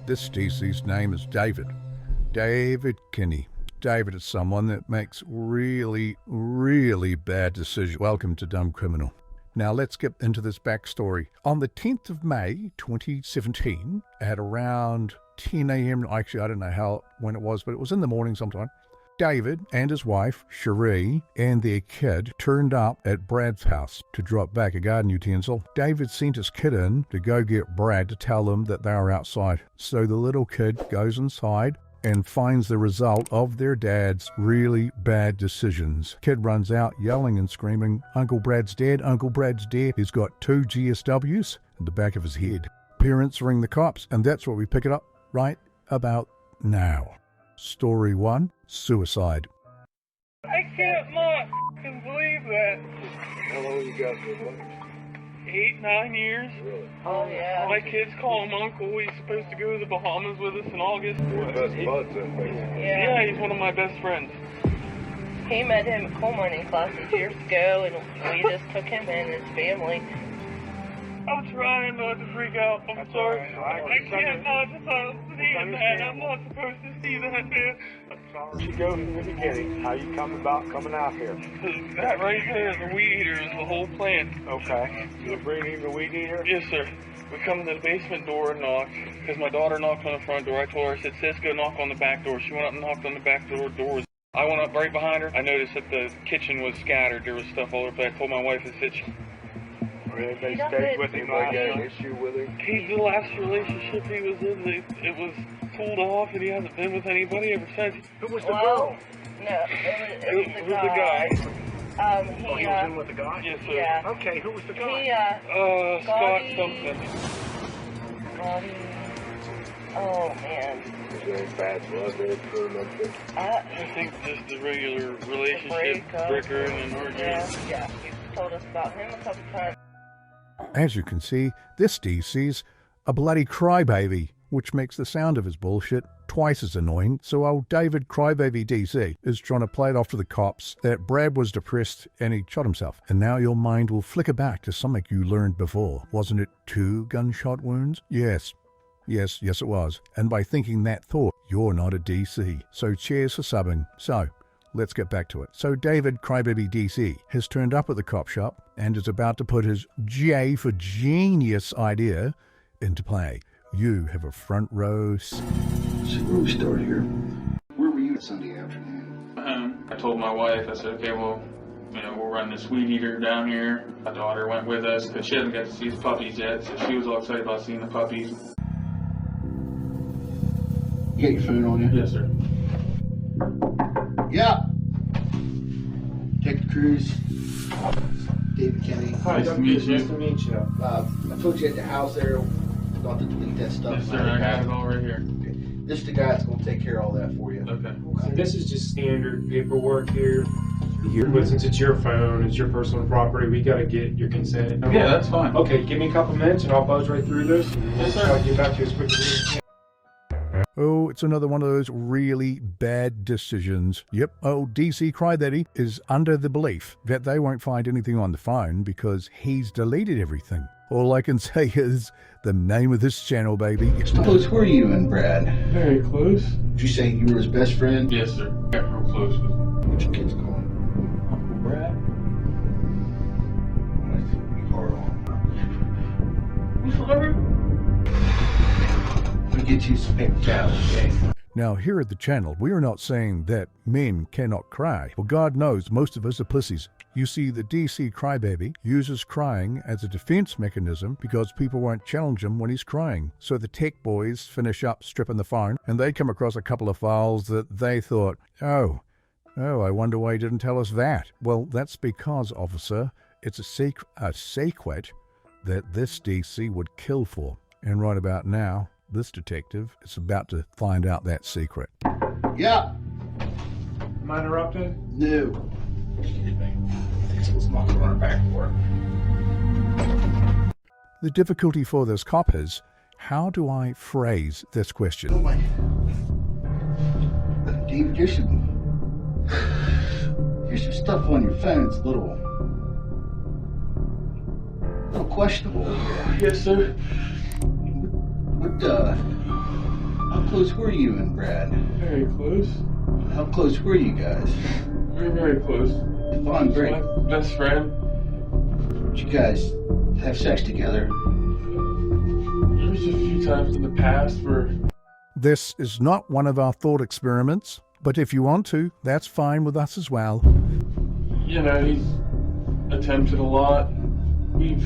This DC's name is David. David Kinney. David is someone that makes really, really bad decisions. Welcome to Dumb Criminal. Now let's get into this backstory. On the 10th of May, 2017, at around 10 a.m., actually I don't know when it was, but it was in the morning sometime, David and his wife, Cherie, and their kid turned up at Brad's house to drop back a garden utensil. David sent his kid in to go get Brad to tell them that they are outside. So the little kid goes inside and finds the result of their dad's really bad decisions. Kid runs out yelling and screaming, "Uncle Brad's dead, Uncle Brad's dead." He's got 2 GSWs in the back of his head. Parents ring the cops, and that's where we pick it up right about now. Story 1, suicide. I can't not f***ing believe that. How long you guys been married? 8, 9 years. Really? Oh, yeah. My kids call him Uncle. He's supposed to go to the Bahamas with us in August. Your best buds, then, basically. Yeah, he's one of my best friends. He met him at coal mining classes years ago, and we just took him in and his family. I'm trying not to freak out. I'm sorry. I can't not stop seeing that. I'm not supposed to see that, man. I'm sorry. You go from the beginning. How you come about coming out here? That right there is a weed eater, is the whole plant. Okay. You bringing the weed eater? Yes, sir. We come to the basement door and knock, because my daughter knocked on the front door. I told her, I said, "Sis, go knock on the back door." She went up and knocked on the back door. Doors. I went up right behind her. I noticed that the kitchen was scattered. There was stuff all over the place. I told my wife, I said, They stayed with him. Like an issue with him? the last relationship he was in, it was pulled off, and he hasn't been with anybody ever since. Who was the girl? No, it was the guy. He He was in with the guy? Yes, sir. Yeah. Okay, who was the guy? He, Scott Scotty- something. Scotty, oh, man. Is there any bad blood there for him? I think just the regular relationship, breakup. bickering and arguing. Yeah, he's told us about him a couple times. As you can see, this DC's a bloody crybaby, which makes the sound of his bullshit twice as annoying. So old David Crybaby DC is trying to play it off to the cops that Brad was depressed and he shot himself. And now your mind will flicker back to something you learned before. Wasn't it 2 gunshot wounds? Yes, it was. And by thinking that thought, you're not a DC. So cheers for subbing. So, let's get back to it. So David Crybaby DC has turned up at the cop shop and is about to put his J for genius idea into play. You have a front row. So where we start here? Where were you Sunday afternoon? I told my wife, I said, okay, well, we'll run this weed eater down here. My daughter went with us because she hasn't got to see the puppies yet, so she was all excited about seeing the puppies. You got your phone on you? Yes, sir. Yeah. Detective Cruz. David Kenny. Nice to meet you. Nice to meet you. I told you at the house there, not to delete that stuff. Yes, sir, I got it all right here. This is the guy that's going to take care of all that for you. Okay. So this is just standard paperwork here. But since it's your phone, it's your personal property, we got to get your consent. Yeah, that's fine. Okay, give me a couple minutes and I'll buzz right through this. Yes, sir. I'll get back to you as quick as we can. Oh, it's another one of those really bad decisions. Yep, old DC Crybaby is under the belief that they won't find anything on the phone because he's deleted everything. All I can say is the name of this channel, baby. How close were you and Brad? Very close. Did you say you were his best friend? Yes, sir. Got real close with What's your kids calling? Uncle Brad. Hard on. You sorry? We'll get you some paper towels, okay? Now, here at the channel, we are not saying that men cannot cry. Well, God knows most of us are pussies. You see, the DC Crybaby uses crying as a defense mechanism because people won't challenge him when he's crying. So the tech boys finish up stripping the phone, and they come across a couple of files that they thought, oh, I wonder why he didn't tell us that. Well, that's because, officer, it's a secret that this DC would kill for. And right about now, this detective is about to find out that secret. Yeah. Am I interrupted? No. Excuse me. I think someone's knocking on our back door. The difficulty for this cop is, how do I phrase this Oh question? my. David, there's some stuff on your phone. It's a little questionable here. Yes, sir. close were you and Brad? Very close. How close were you guys? We're very close. Fun, great. My best friend. Did you guys have sex together? There's a few times in the past where This is not one of our thought experiments, but if you want to, that's fine with us as well. you know, he's attempted a lot. We've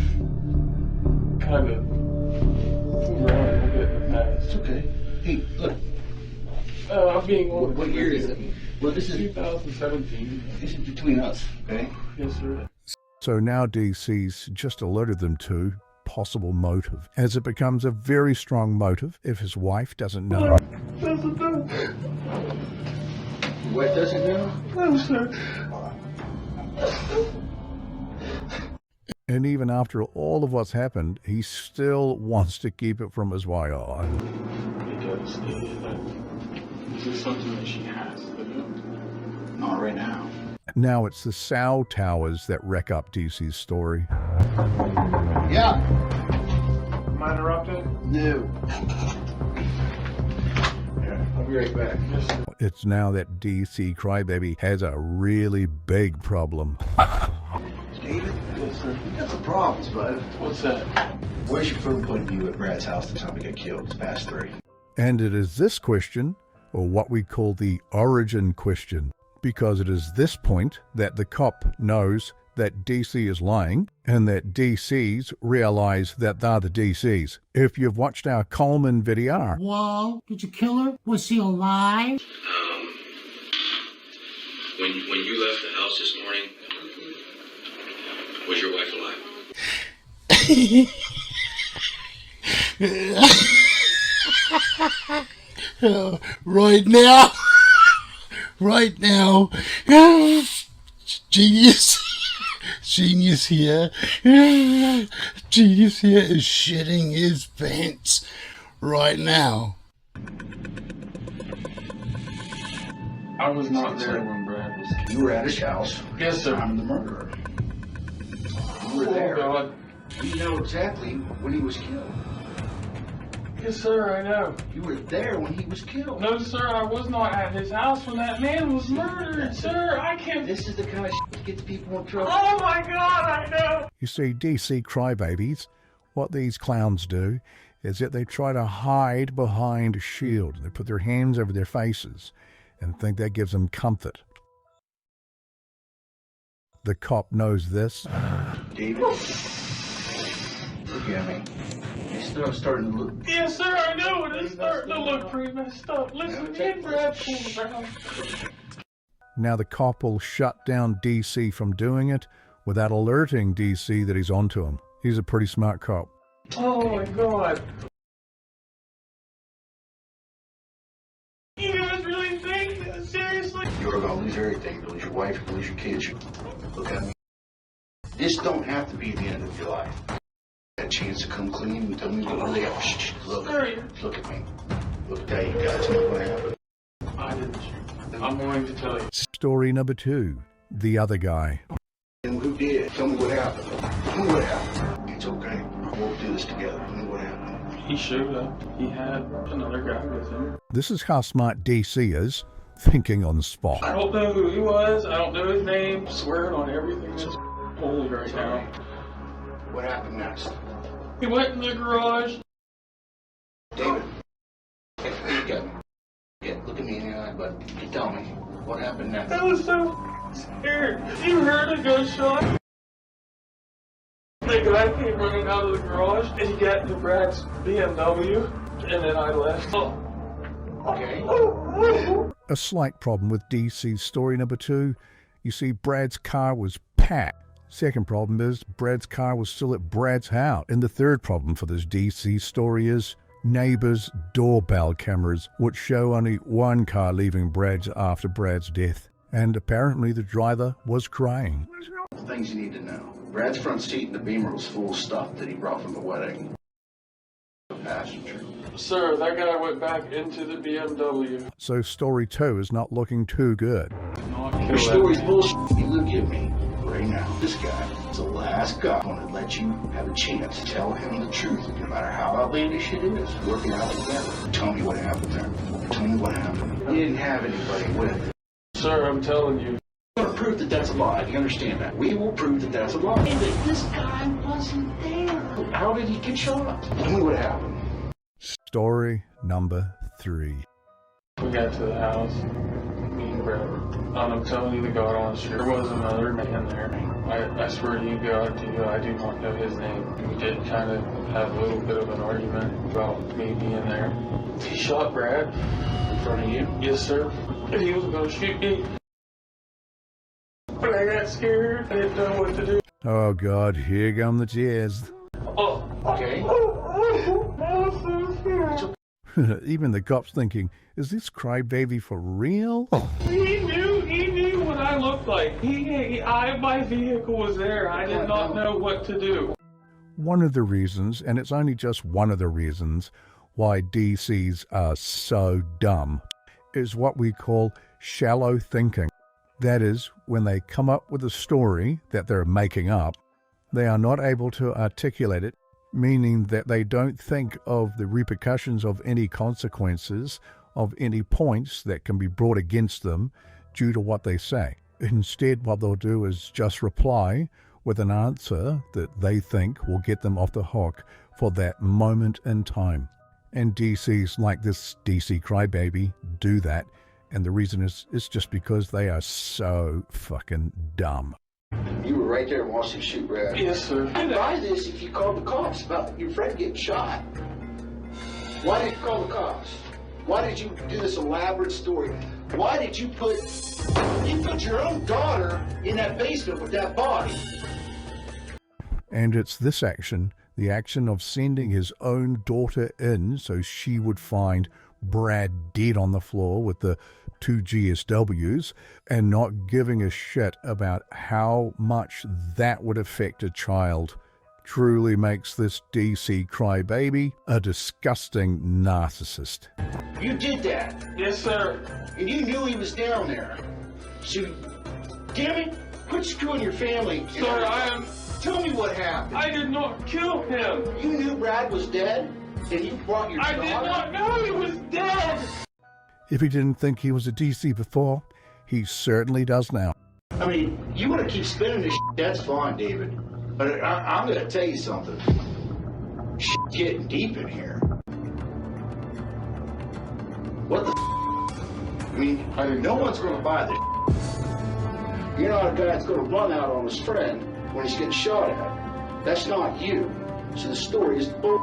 kind of fooled around a little bit in the past. It's okay. Hey, look. I'm being honest. What year is it? Well, this is 2017. This is between us, okay? Yes, sir. So now DC's just alerted them to possible motive, as it becomes a very strong motive if his wife doesn't know. Doesn't know. Your wife doesn't know? No, sir. And even after all of what's happened, he still wants to keep it from his wife. He devastated. Is this something that she has to do? Not right now. Now it's the sow towers that wreck up DC's story. Yeah. Am I interrupted? No. Yeah, I'll be right back. Yes, sir. It's now that DC Crybaby has a really big problem. David, Yes, sir. we got some problems, bud. What's that? Where's your firm point of view at Brad's house the time we got killed? It's past 3. And it is this question, or what we call the origin question, because it is this point that the cop knows that DC is lying and that DCs realize that they're the DCs. If you've watched our Coleman video, Whoa, did you kill her? Was she alive? When you left the house this morning, was your wife alive? Right now, Genius here, Genius here is shitting his pants right now. I was not there when Brad was killed. You were at his house. Yes, sir. I'm the murderer. You were there. Oh, God. You know exactly when he was killed. Yes, sir, I know. You were there when he was killed. No, sir, I was not at his house when that man was murdered, sir. I can't. This is the kind of shit that gets people in trouble. Oh, my God, I know. you see DC Crybabies, what these clowns do is that they try to hide behind a shield. They put their hands over their faces and think that gives them comfort. The cop knows this. David, look at me. You're starting to look. Yes, sir, I know. It is starting to look pretty messed up. Listen, me and Brad pulled around. Now the cop will shut down DC from doing it without alerting DC that he's onto him. He's a pretty smart cop. Oh, my God. You guys really think that? Seriously? You're gonna lose everything. You lose your wife, you lose your kids. Look at me. This don't have to be the end of your life. That chance to come clean and tell me what really happened. Shh, look at me. Look at you guys. Tell me what happened. I didn't shoot. I'm willing to tell you. Story number 2, the other guy. And who did? Tell me what happened. Tell me what happened. It's okay. We'll do this together. Tell me what happened. He showed up. He had another guy with him. This is how smart DC is, thinking on the spot. I don't know who he was. I don't know his name. I'm swearing on everything that's holy right now. What happened next? He went in the garage. David, look at me. Look at me in the eye, bud. You tell me what happened next. I was so scared. You heard a gunshot. The guy came running out of the garage, and he got into Brad's BMW, and then I left. Okay. A slight problem with DC's story number 2. You see, Brad's car was packed. Second problem is Brad's car was still at Brad's house. And the third problem for this DC story is neighbors' doorbell cameras, which show only one car leaving Brad's after Brad's death. And apparently the driver was crying. Things you need to know. Brad's front seat in the Beamer was full of stuff that he brought from the wedding. A passenger. Sir, that guy went back into the BMW. So story 2 is not looking too good. Not Your kill story's bullshit. You look at me, right? you now, this guy is the last guy going to let you have a chance to tell him the truth, no matter how outlandish it is. Work it out together. Tell me what happened there. Tell me what happened. You didn't have anybody with you. Sir, I'm telling you. We're going to prove that that's a lie. Do you understand that? We will prove that that's a lie. And that this guy wasn't there. How did he get shot? Tell me what happened. Story number 3. We got to the house, me and Brad, and I'm telling you the God honest truth, there was another man there. I swear to you, God, to you, I do not know his name. We did kind of have a little bit of an argument about me being there. He shot Brad in front of you. Yes, sir. And he was going to shoot me. But I got scared. I didn't know what to do. Oh God, here come the tears. Oh, Okay. Even the cops thinking, is this crybaby for real? He knew what I looked like. My vehicle was there. I did not know what to do. One of the reasons, and it's only just one of the reasons, why DCs are so dumb, is what we call shallow thinking. That is, when they come up with a story that they're making up, they are not able to articulate it, meaning that they don't think of the repercussions of any consequences, of any points that can be brought against them due to what they say. Instead, what they'll do is just reply with an answer that they think will get them off the hook for that moment in time. And DCs like this DC crybaby do that, and the reason is just because they are so fucking dumb. You were right there and watched him shoot Brad. Yes, sir. I'd buy this if you called the cops about your friend getting shot. Why did you call the cops? Why did you do this elaborate story? Why did you put your own daughter in that basement with that body? And it's this action, the action of sending his own daughter in so she would find Brad dead on the floor with the 2 GSWs and not giving a shit about how much that would affect a child, truly makes this DC crybaby a disgusting narcissist. You did that. Yes, sir. And you knew he was down there. So, damn it, quit screwing your family. Sir, Tell me what happened. I did not kill him. You knew Brad was dead, and you brought your daughter? I did not know he was dead. If he didn't think he was a DC before, he certainly does now. I mean, you want to keep spinning this shit, that's fine, David. But I'm going to tell you something. Shit's getting deep in here. What the I mean, no one's going to buy this shit. You're not a guy that's going to run out on his friend when he's getting shot at. That's not you. So the story is bull.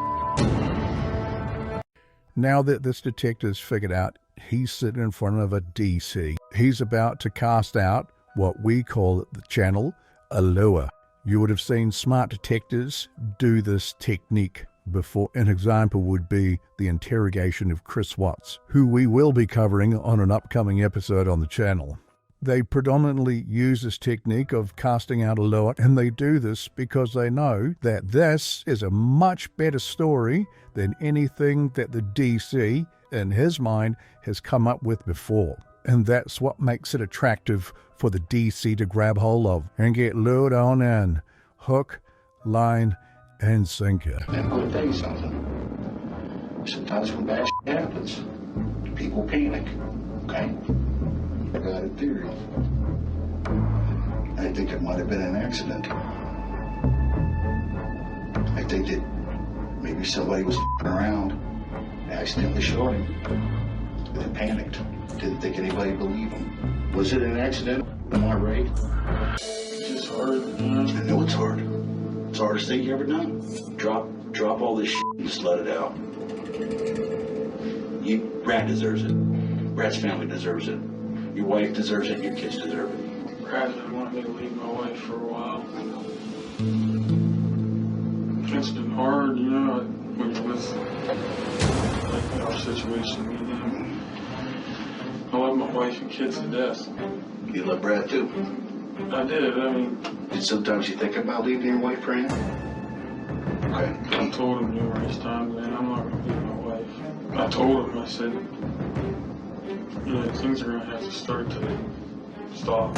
Now that this detective's figured out he's sitting in front of a DC, he's about to cast out what we call the channel allure. You would have seen smart detectives do this technique before. An example would be the interrogation of Chris Watts, who we will be covering on an upcoming episode on the channel. They predominantly use this technique of casting out allure, and they do this because they know that this is a much better story than anything that the DC, in his mind, has come up with before. And that's what makes it attractive for the DC to grab hold of and get lured on in. Hook, line, and sinker. Man, I'm going to tell you something. Sometimes when bad shit happens, people panic, okay? I got a theory. I think it might have been an accident. I think that maybe somebody was around, accidentally shot him, and then panicked. Didn't think anybody believed him. Was it an accident? Am I right? It's just hard. I know it's hard. It's the hardest thing you ever done. Drop all this shit and just let it out. Brad deserves it. Brad's family deserves it. Your wife deserves it. Your kids deserve it. Brad didn't want me to leave my wife for a while. It's been hard, you know, with our situation. I love my wife and kids to death. You love Brad too? I did. I mean, Did sometimes you think about leaving your wife for him? Okay. I told him numerous times, man, I'm not going to leave my wife. I told him, I said, you know, things are going to have to start to stop.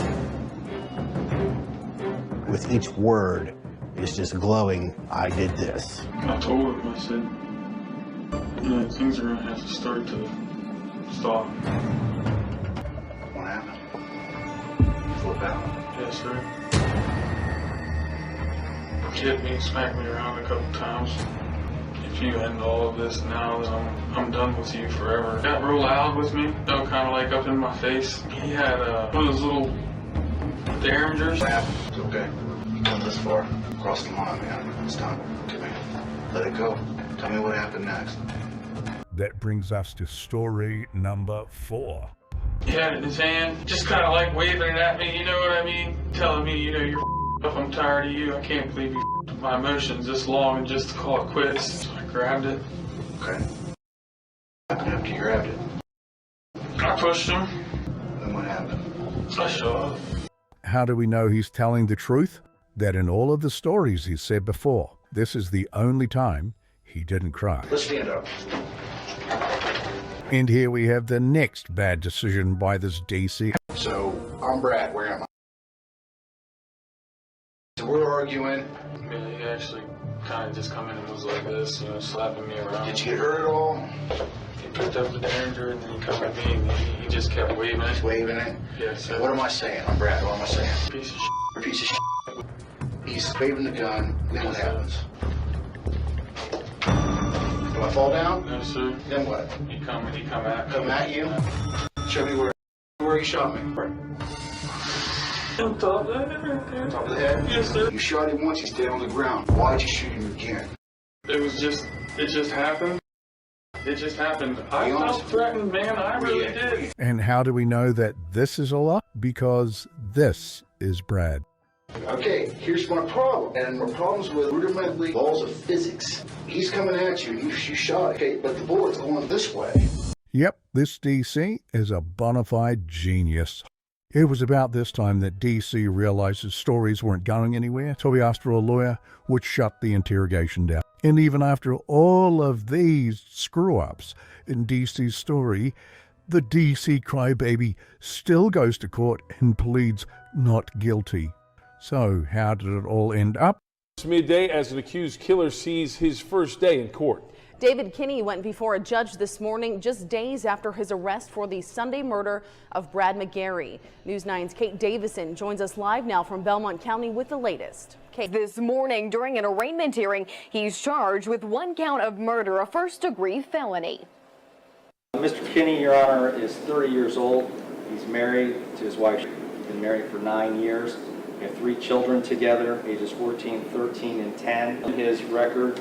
with each word is just glowing, I did this. I told him, I said, you know, things are going to have to start to stop. What happened? You flip out? Yes, sir. He hit me and smacked me around a couple times. If you end all of this now, then I'm done with you forever. Got real loud with me, you know, kind of like up in my face. He had one of those little derringers. It's okay. You come this far. Cross the line, man. It's time. Come here. Let it go. Tell me what happened next. That brings us to story number 4. He had it in his hand, just kind of like waving it at me, you know what I mean? Telling me, you know, you're up, I'm tired of you, I can't believe you with my emotions this long and just to call it quits. So I grabbed it. Okay. What happened after you grabbed it? I pushed him. Then what happened? I shot him. How do we know he's telling the truth? That in all of the stories he's said before, this is the only time he didn't cry. Let's stand up. And here we have the next bad decision by this DC. So, I'm Brad. Where am I? So we're arguing. Yeah, he actually kind of just come in and was like this, you know, slapping me around. Did you get hurt at all? He picked up the derringer and then he come at me and he just kept waving it. Waving it? Yeah, so. What am I saying? I'm Brad. What am I saying? Piece of You're a piece of shit. He's waving the gun. Then what happens? Do I fall down? No, sir. Then what? He come at me. Come at you? Show me where you shot me. On top of the head right there. Top of the head? Yes, sir. You shot him once, he stayed on the ground. Why'd you shoot him again? It just happened. It just happened. I felt threatened, man. I really did. And how do we know that this is a lie? Because this is Brad. Okay, here's my problem. And my problem's with rudimentary laws of physics. He's coming at you, you shot, okay, but the bullet's going this way. Yep, this DC is a bona fide genius. It was about this time that DC realized his stories weren't going anywhere, so he asked for a lawyer, which shut the interrogation down. And even after all of these screw-ups in DC's story, the DC crybaby still goes to court and pleads not guilty. So how did it all end up? It's midday as an accused killer sees his first day in court. David Kinney went before a judge this morning, just days after his arrest for the Sunday murder of Brad McGarry. News 9's Kate Davison joins us live now from Belmont County with the latest. Kate. This morning, during an arraignment hearing, he's charged with 1 count of murder, a first-degree felony. Mr. Kinney, Your Honor, is 30 years old. He's married to his wife. He's been married for 9 years. We have 3 children together, ages 14, 13, and 10. His record,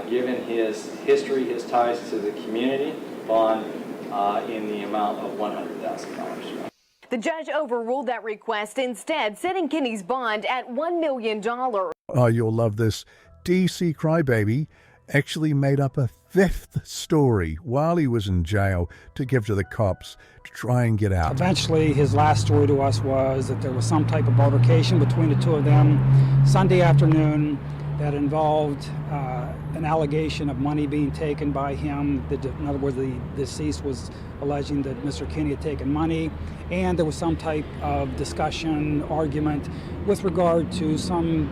given his history, his ties to the community, bond in the amount of $100,000. The judge overruled that request, instead setting Kinney's bond at $1 million. Oh, you'll love this. DC crybaby actually made up a 5th story while he was in jail to give to the cops to try and get out. Eventually, his last story to us was that there was some type of altercation between the 2 of them Sunday afternoon that involved an allegation of money being taken by him. In other words, the deceased was alleging that Mr. Kinney had taken money, and there was some type of discussion, argument with regard to some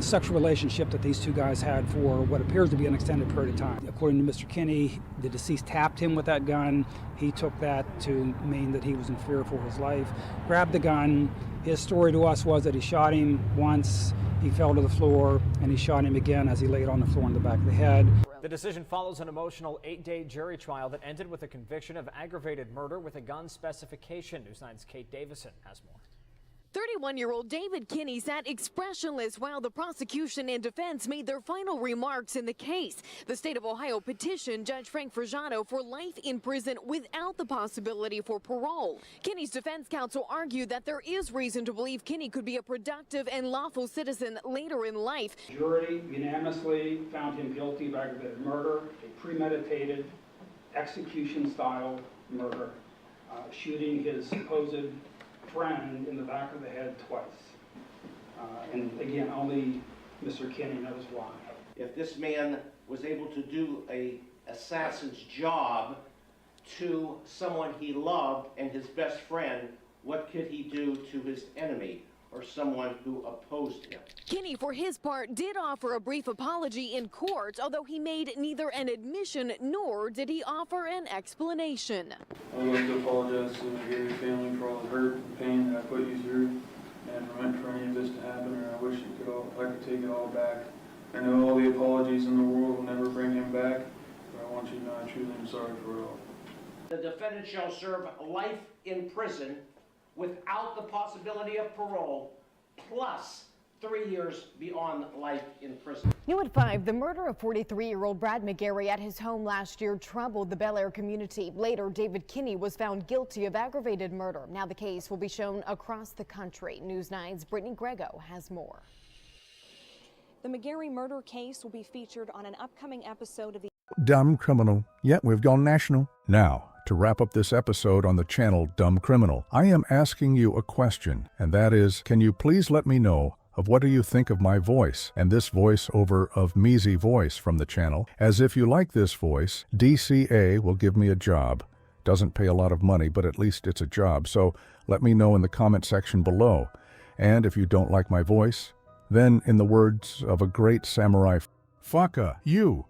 sexual relationship that these 2 guys had for what appears to be an extended period of time. According to Mr. Kinney, the deceased tapped him with that gun. He took that to mean that he was in fear for his life, grabbed the gun. His story to us was that he shot him once, he fell to the floor, and he shot him again as he laid on the floor in the back of the head. The decision follows an emotional 8-day jury trial that ended with a conviction of aggravated murder with a gun specification. News 9's Kate Davison has more. 31-year-old David Kinney sat expressionless while the prosecution and defense made their final remarks in the case. The state of Ohio petitioned Judge Frank Fraggiano for life in prison without the possibility for parole. Kinney's defense counsel argued that there is reason to believe Kinney could be a productive and lawful citizen later in life. The jury unanimously found him guilty of aggravated murder, a premeditated execution-style murder, shooting his supposed friend in the back of the head twice. And again, only Mr. Kinney knows why. If this man was able to do an assassin's job to someone he loved and his best friend, what could he do to his enemy or someone who opposed him. Kinney, for his part, did offer a brief apology in court, although he made neither an admission nor did he offer an explanation. I would like to apologize to the McGarry family for all the hurt and pain that I put you through, and for meant for any of this to happen, and I wish I could take it all back. I know all the apologies in the world will never bring him back, but I want you to know I truly am sorry for it all. The defendant shall serve life in prison without the possibility of parole, plus 3 years beyond life in prison. New at 5, the murder of 43-year-old Brad McGarry at his home last year troubled the Bel Air community. Later, David Kinney was found guilty of aggravated murder. Now the case will be shown across the country. News 9's Brittany Grego has more. The McGarry murder case will be featured on an upcoming episode of the Dumb Criminal. Yet we've gone national. Now, to wrap up this episode on the channel Dumb Criminal, I am asking you a question, and that is, can you please let me know of what do you think of my voice and this voiceover of Measy Voice from the channel? As if you like this voice, DCA will give me a job. Doesn't pay a lot of money, but at least it's a job, so let me know in the comment section below. And if you don't like my voice, then in the words of a great samurai, fucka you.